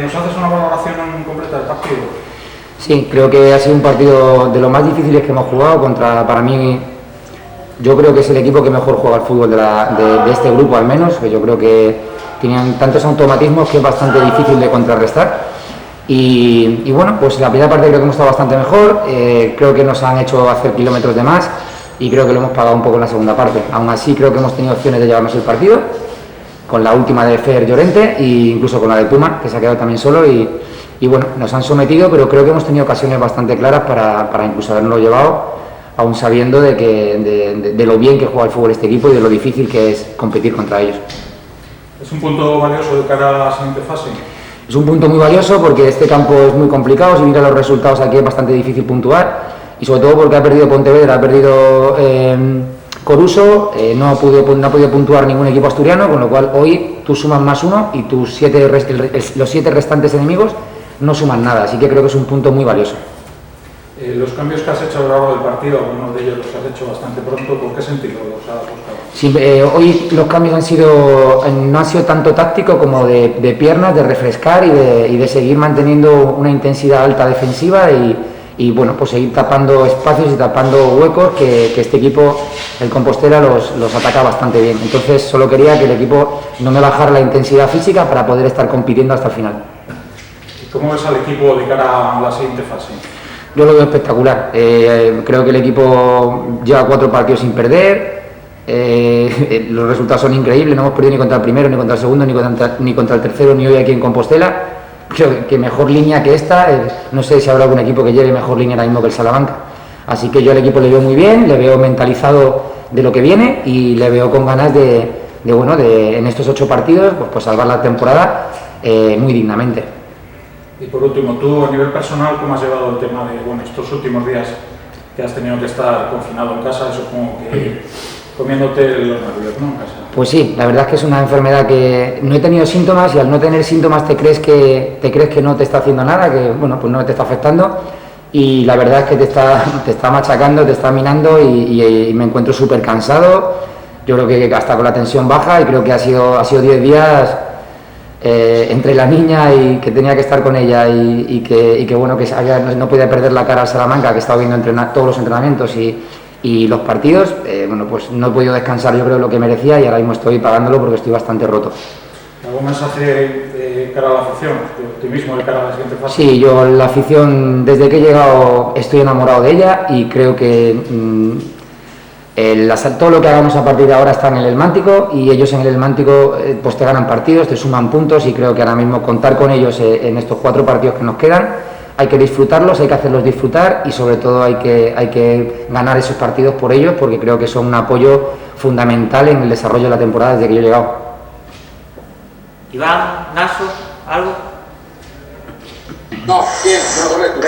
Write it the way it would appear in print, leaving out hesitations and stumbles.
¿nos haces una valoración completa del partido? Sí, creo que ha sido un partido de los más difíciles que hemos jugado para mí, yo creo que es el equipo que mejor juega al fútbol de este grupo al menos. Yo creo que tenían tantos automatismos que es bastante difícil de contrarrestar. Y bueno, pues la primera parte creo que hemos estado bastante mejor, creo que nos han hecho hacer kilómetros de más y creo que lo hemos pagado un poco en la segunda parte. Aún así creo que hemos tenido opciones de llevarnos el partido, con la última de Fer Llorente e incluso con la de Puma, que se ha quedado también solo y bueno, nos han sometido, pero creo que hemos tenido ocasiones bastante claras para incluso habernos llevado, aún sabiendo de lo bien que juega el fútbol este equipo y de lo difícil que es competir contra ellos. ¿Es un punto valioso de cara a la siguiente fase? Es un punto muy valioso porque este campo es muy complicado, si mira los resultados aquí es bastante difícil puntuar y sobre todo porque ha perdido Pontevedra, ha perdido Coruso, no ha podido puntuar ningún equipo asturiano, con lo cual hoy tú sumas +1 y los 7 restantes enemigos no suman nada, así que creo que es un punto muy valioso. Los cambios que has hecho a lo largo del partido, algunos de ellos los has hecho bastante pronto, ¿por qué sentido los has buscado? Sí, hoy los cambios no han sido tanto tácticos como de piernas, de refrescar y de seguir manteniendo una intensidad alta defensiva y bueno, pues seguir tapando espacios y tapando huecos que este equipo, el Compostela, los ataca bastante bien. Entonces solo quería que el equipo no me bajara la intensidad física para poder estar compitiendo hasta el final. ¿Y cómo ves al equipo de cara a la siguiente fase? Yo lo veo espectacular, creo que el equipo lleva 4 partidos sin perder, los resultados son increíbles, no hemos perdido ni contra el primero, ni contra el segundo, ni contra el tercero, ni hoy aquí en Compostela. Creo que mejor línea que esta, no sé si habrá algún equipo que lleve mejor línea ahora mismo que el Salamanca, así que yo al equipo le veo muy bien, le veo mentalizado de lo que viene y le veo con ganas en estos 8 partidos pues salvar la temporada muy dignamente. Y por último, tú a nivel personal, ¿cómo has llevado el tema de estos últimos días que has tenido que estar confinado en casa, supongo que comiéndote los nervios, ¿no? En casa. Pues sí, la verdad es que es una enfermedad que no he tenido síntomas y al no tener síntomas te crees que no te está haciendo nada, que bueno, pues no te está afectando y la verdad es que te está machacando, te está minando y me encuentro súper cansado. Yo creo que hasta con la tensión baja y creo que ha sido 10 días entre la niña y que tenía que estar con ella y que bueno, que no podía perder la cara al Salamanca, que estaba viendo todos los entrenamientos y los partidos, bueno, pues no he podido descansar yo creo lo que merecía y ahora mismo estoy pagándolo porque estoy bastante roto. ¿Algún mensaje de cara a la afición, de optimismo de cara a la siguiente fase? Sí, yo la afición desde que he llegado estoy enamorado de ella y creo que todo lo que hagamos a partir de ahora está en el Elmántico y ellos en el Elmántico pues te ganan partidos, te suman puntos y creo que ahora mismo contar con ellos en estos 4 partidos que nos quedan, hay que disfrutarlos, hay que hacerlos disfrutar y sobre todo hay que ganar esos partidos por ellos porque creo que son un apoyo fundamental en el desarrollo de la temporada desde que yo he llegado. Iván, Naso, ¿algo? No, bien, no, correcto.